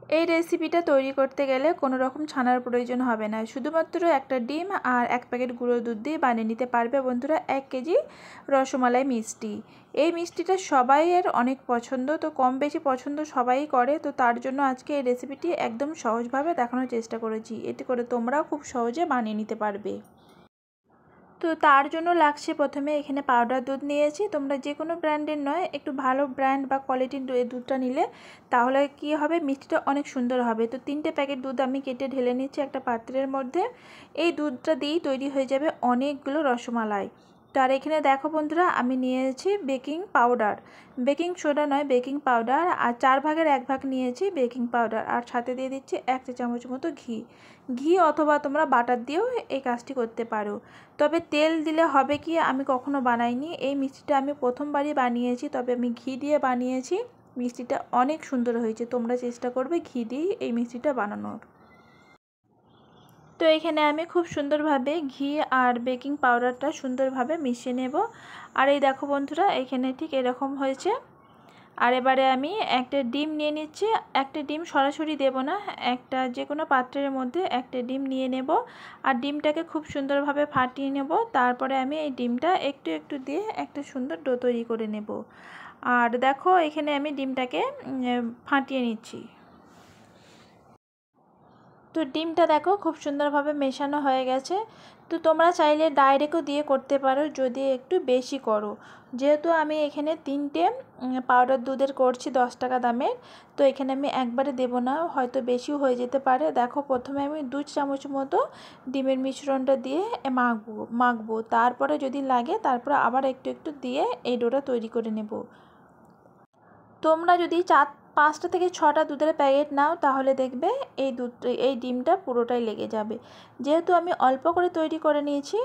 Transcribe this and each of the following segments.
এই রেসিপিটা তৈরি করতে গেলে কোনো রকম ছানার প্রয়োজন হবে না, শুধুমাত্র একটা ডিম আর 1 প্যাকেট গুঁড়ো দুধ দিয়ে বানিয়ে নিতে পারবে বন্ধুরা 1 কেজি রসমালাই মিষ্টি। এই মিষ্টিটা সবাইয়ের অনেক পছন্দ, তো কম বেশি পছন্দ সবাই করে, তো তার জন্য আজকে এই রেসিপিটি একদম সহজভাবে দেখানোর চেষ্টা করেছি, এতে করে তোমরাও খুব সহজে বানিয়ে নিতে পারবে। তো তার জন্য লাগছে প্রথমে এখানে পাউডার দুধ নিয়েছি, তোমরা যে কোনো ব্র্যান্ডের নয়, একটু ভালো ব্র্যান্ড বা কোয়ালিটির দুধটা নিলে তাহলে কি হবে, মিষ্টিটা অনেক সুন্দর হবে। তো 3টে প্যাকেট দুধ আমি কেটে ঢেলে নিচ্ছি একটা পাত্রের মধ্যে। এই দুধটা দিয়েই তৈরি হয়ে যাবে অনেকগুলো রসমালাই। তো আর এখানে দেখো বন্ধুরা, আমি নিয়েছি বেকিং পাউডার, বেকিং সোডা নয়, বেকিং পাউডার, আর 4 ভাগের 1 ভাগ নিয়েছি বেকিং পাউডার, আর সাথে দিয়ে দিচ্ছি 1 চা চামচ মতো ঘি অথবা তোমরা বাটার দিয়েও এই কাজটি করতে পারো। তবে তেল দিলে হবে কি, আমি কখনো বানাইনি, এই মিষ্টিটা আমি প্রথমবারই বানিয়েছি, তবে আমি ঘি দিয়ে বানিয়েছি, মিষ্টিটা অনেক সুন্দর হয়েছে। তোমরা চেষ্টা করবে ঘি দিয়ে এই মিষ্টিটা বানানোর। তো এখানে আমি খুব সুন্দরভাবে ঘি আর বেকিং পাউডারটা সুন্দরভাবে মিশিয়ে নেব। আর এই দেখো বন্ধুরা, এখানে ঠিক এরকম হয়েছে। আর এবারে আমি একটা ডিম নিয়ে নিচ্ছি, একটা ডিম সরাসরি দেব না, একটা যে কোনো পাত্রের মধ্যে একটা ডিম নিয়ে নেব, আর ডিমটাকে খুব সুন্দরভাবে ফাটিয়ে নেব। তারপরে আমি এই ডিমটা একটু একটু দিয়ে একটা সুন্দর ডো তৈরি করে নেব। আর দেখো এখানে আমি ডিমটাকে ফাটিয়ে নিচ্ছি। তো ডিমটা দেখো খুব সুন্দরভাবে মেশানো হয়ে গেছে। তো তোমরা চাইলে ডাইরেক্টও দিয়ে করতে পারো যদি একটু বেশি করো। যেহেতু আমি এখানে 3টে পাউডার দুধের করছি 10 টাকা দামের, তো এখানে আমি একবারে দেব না, হয়তো বেশিও হয়ে যেতে পারে। দেখো প্রথমে আমি 2 চামচ মতো ডিমের মিশ্রণটা দিয়ে মাখবো, তারপরে যদি লাগে তারপরে আবার একটু একটু দিয়ে এই ডোটা তৈরি করে নেব। তোমরা যদি 5টা থেকে 6টা দুধের প্যাকেট নাও তাহলে দেখবে এই ডিমটা পুরোটাই লেগে যাবে। যেহেতু আমি অল্প করে তৈরি করে নিয়েছি,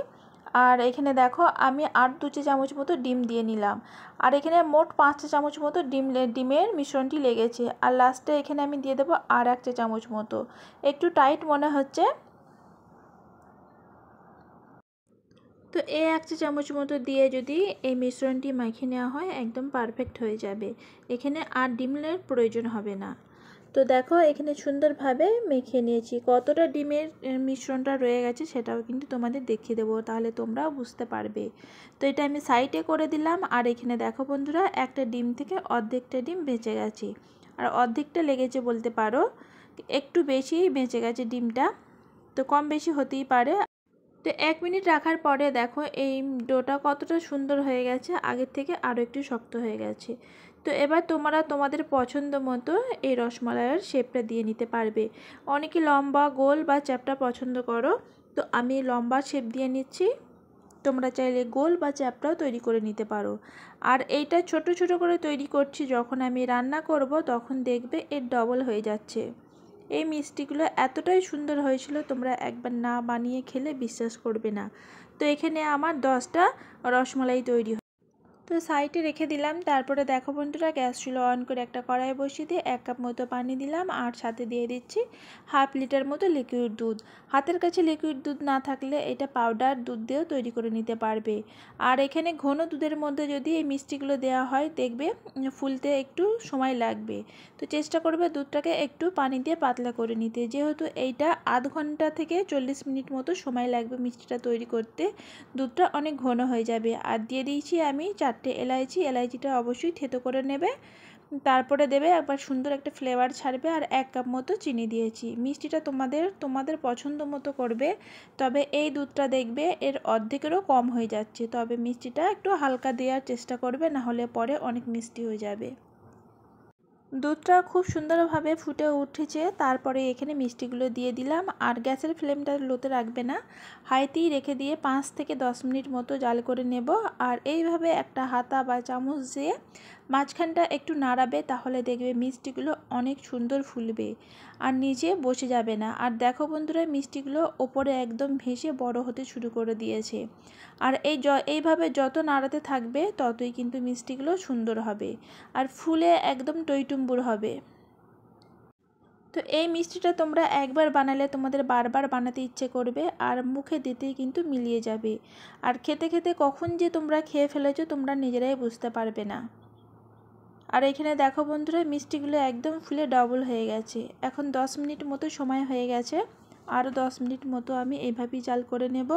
আর এখানে দেখো আমি আর 2 চা চামচ মতো ডিম দিয়ে নিলাম, আর এখানে মোট 5 চা চামচ মতো ডিমের মিশ্রণটি লেগেছে। আর লাস্টে এখানে আমি দিয়ে দেবো আর 1 চা চামচ মতো, একটু টাইট মনে হচ্ছে। তো এই 1 চা চামচ মতো দিয়ে যদি এই মিশ্রণটি মাখিয়ে নেওয়া হয় একদম পারফেক্ট হয়ে যাবে, এখানে আর ডিমের প্রয়োজন হবে না। তো দেখো এখানে সুন্দরভাবে মেখে নিয়েছি, কতটা ডিমের মিশ্রণটা রয়ে গেছে সেটাও কিন্তু তোমাদের দেখিয়ে দেবো, তাহলে তোমরাও বুঝতে পারবে। তো এটা আমি সাইডে করে দিলাম, আর এখানে দেখো বন্ধুরা, একটা ডিম থেকে অর্ধেকটা ডিম বেঁচে গেছে, আর অর্ধেকটা লেগেছে বলতে পারো, একটু বেশি বেঁচে গেছে ডিমটা, তো কম বেশি হতেই পারে। তো 1 মিনিট রাখার পরে দেখো এই ডোটা কতটা সুন্দর হয়ে গেছে, আগের থেকে আরও একটু শক্ত হয়ে গেছে। তো এবার তোমরা তোমাদের পছন্দ মতো এই রসমালাইয়ের শেপটা দিয়ে নিতে পারবে। অনেকে লম্বা, গোল বা চ্যাপ্টা পছন্দ করো, তো আমি লম্বা শেপ দিয়ে নিচ্ছি, তোমরা চাইলে গোল বা চ্যাপ্টাও তৈরি করে নিতে পারো। আর এইটা ছোট ছোট করে তৈরি করছি, যখন আমি রান্না করব তখন দেখবে এর ডবল হয়ে যাচ্ছে। এই মিষ্টিগুলো এতটাই সুন্দর হয়েছিল, তোমরা একবার না বানিয়ে খেলে বিশ্বাস করবে না। তো এখানে আমার 10টা রসমালাই তৈরি। তো সাইডে রেখে দিলাম, তারপরে দেখো বন্ধুরা, গ্যাস চুলা অন করে একটা কড়াই বসিয়ে দিয়ে 1 কাপ মতো পানি দিলাম, আর সাথে দিয়ে দিচ্ছি হাফ লিটার মতো লিকুইড দুধ। হাতের কাছে লিকুইড দুধ না থাকলে এটা পাউডার দুধ দিয়েও তৈরি করে নিতে পারবে। আর এখানে ঘন দুধের মধ্যে যদি এই মিষ্টিগুলো দেওয়া হয় দেখবে ফুলতে একটু সময় লাগবে, তো চেষ্টা করবে দুধটাকে একটু পানি দিয়ে পাতলা করে নিতে, যেহেতু এইটা আধ ঘন্টা থেকে 40 মিনিট মতো সময় লাগবে মিষ্টিটা তৈরি করতে, দুধটা অনেক ঘন হয়ে যাবে। আর দিয়ে দিয়েছি আমি 4টে এলাইচি, এলাইচিটা অবশ্যই থেতো করে নেবে, তারপরে দেবে, একবার সুন্দর একটা ফ্লেভার ছাড়বে। আর 1 কাপ মতো চিনি দিয়েছি, মিষ্টিটা তোমাদের পছন্দ মতো করবে, তবে এই দুধটা দেখবে এর অর্ধেকেরও কম হয়ে যাচ্ছে, তবে মিষ্টিটা একটু হালকা দেওয়ার চেষ্টা করবে, না হলে পরে অনেক মিষ্টি হয়ে যাবে। দুধটা খুব সুন্দরভাবে ফুটে উঠেছে, তারপরে এখানে মিষ্টিগুলো দিয়ে দিলাম, আর গ্যাসের ফ্লেমটা লোতে রাখবে না, হাইতেই রেখে দিয়ে 5 থেকে 10 মিনিট মতো জাল করে নেব। আর এইভাবে একটা হাতা বা চামচ দিয়ে মাঝখানটা একটু নাড়াবে, তাহলে দেখবে মিষ্টিগুলো অনেক সুন্দর ফুলবে আর নিচে বসে যাবে না। আর দেখো বন্ধুরা, মিষ্টিগুলো ওপরে একদম ভেসে বড় হতে শুরু করে দিয়েছে, আর এইভাবে যত নাড়াতে থাকবে ততই কিন্তু মিষ্টিগুলো সুন্দর হবে আর ফুলে একদম টইটুম্বুর হবে। তো এই মিষ্টিটা তোমরা একবার বানালে তোমাদের বারবার বানাতে ইচ্ছে করবে, আর মুখে দিতেই কিন্তু মিলিয়ে যাবে, আর খেতে খেতে কখন যে তোমরা খেয়ে ফেলেছো তোমরা নিজেরাই বুঝতে পারবে না। আর এখানে দেখো বন্ধুরা মিষ্টিগুলো একদম ফুলে ডবল হয়ে গেছে। এখন 10 মিনিট মতো সময় হয়ে গেছে, আরও 10 মিনিট মতো আমি এইভাবেই জাল করে নেব।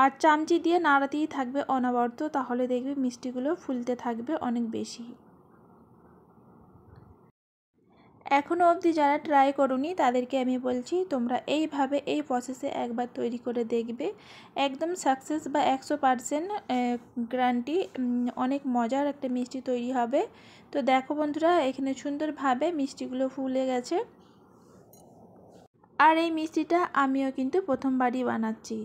আর চামচি দিয়ে নাড়াতেই থাকবে অনবরত, তাহলে দেখবে মিষ্টিগুলো ফুলতে থাকবে অনেক বেশি। এখনও অবধি যারা ট্রাই করোনি তাদেরকে আমি বলছি তোমরা এইভাবে এই প্রসেসে একবার তৈরি করে দেখবে, একদম সাকসেস বা 100% গ্যারান্টি। অনেক মজার একটা মিষ্টি তৈরি হবে। তো দেখো বন্ধুরা এখানে সুন্দরভাবে মিষ্টিগুলো ফুলে গেছে। আর এই মিষ্টিটা আমিও কিন্তু প্রথমবারই বানাচ্ছি।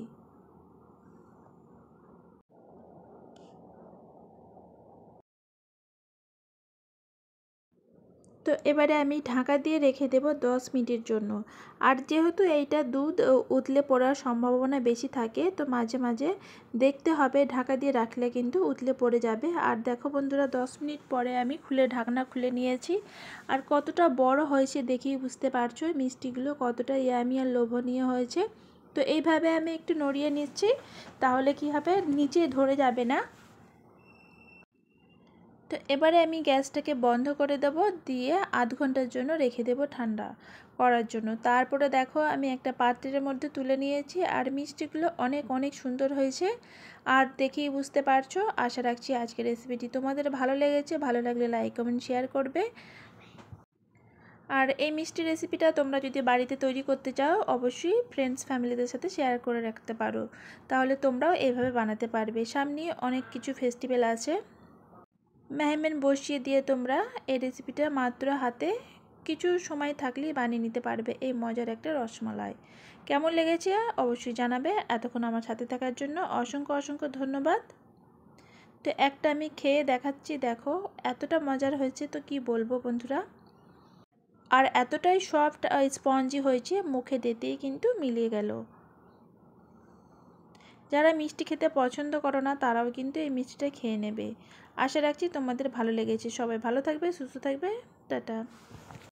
তো এবারে আমি ঢাকা দিয়ে রেখে দেব 10 মিনিটের জন্য। আর যেহেতু এইটা দুধ উতলে পড়ার সম্ভাবনা বেশি থাকে, তো মাঝে মাঝে দেখতে হবে, ঢাকা দিয়ে রাখলে কিন্তু উতলে পড়ে যাবে। আর দেখো বন্ধুরা 10 মিনিট পরে আমি ঢাকনা খুলে নিয়েছি। আর কতটা বড় হয়েছে দেখেই বুঝতে পারছো মিষ্টিগুলো কতটা ইয়ামি আর লোভনীয় হয়েছে। তো এইভাবে আমি একটু নড়িয়ে নিচ্ছি, তাহলে কি হবে নিচে ধরে যাবে না। তো এবারে আমি গ্যাসটাকে বন্ধ করে দেব, দিয়ে আধ ঘন্টার জন্য রেখে দেব ঠান্ডা করার জন্য। তারপরে দেখো আমি একটা পাত্রের মধ্যে তুলে নিয়েছি। আর মিষ্টিগুলো অনেক অনেক সুন্দর হয়েছে, আর দেখেই বুঝতে পারছো। আশা রাখছি আজকের রেসিপিটি তোমাদের ভালো লেগেছে। ভালো লাগলে লাইক কমেন্ট শেয়ার করবে। আর এই মিষ্টি রেসিপিটা তোমরা যদি বাড়িতে তৈরি করতে চাও অবশ্যই ফ্রেন্ডস ফ্যামিলিদের সাথে শেয়ার করে রাখতে পারো, তাহলে তোমরাও এইভাবে বানাতে পারবে। সামনে অনেক কিছু ফেস্টিভ্যাল আছে, মেহমান বসিয়ে দিয়ে তোমরা এই রেসিপিটা মাত্র হাতে কিছু সময় থাকলেই বানিয়ে নিতে পারবে এই মজার একটা রসমালাই। কেমন লেগেছে অবশ্যই জানাবে। এতক্ষণ আমার সাথে থাকার জন্য অসংখ্য অসংখ্য ধন্যবাদ। তো একটা আমি খেয়ে দেখাচ্ছি, দেখো এতটা মজার হয়েছে তো কি বলবো বন্ধুরা। আর এতটাই সফট স্পঞ্জি হয়েছে, মুখে দিতেই কিন্তু মিলিয়ে গেল। যারা মিষ্টি খেতে পছন্দ করো না তারাও কিন্তু এই মিষ্টিটা খেয়ে নেবে। আশা রাখছি তোমাদের ভালো লেগেছে। সবাই ভালো থাকবে, সুস্থ থাকবে। টাটা।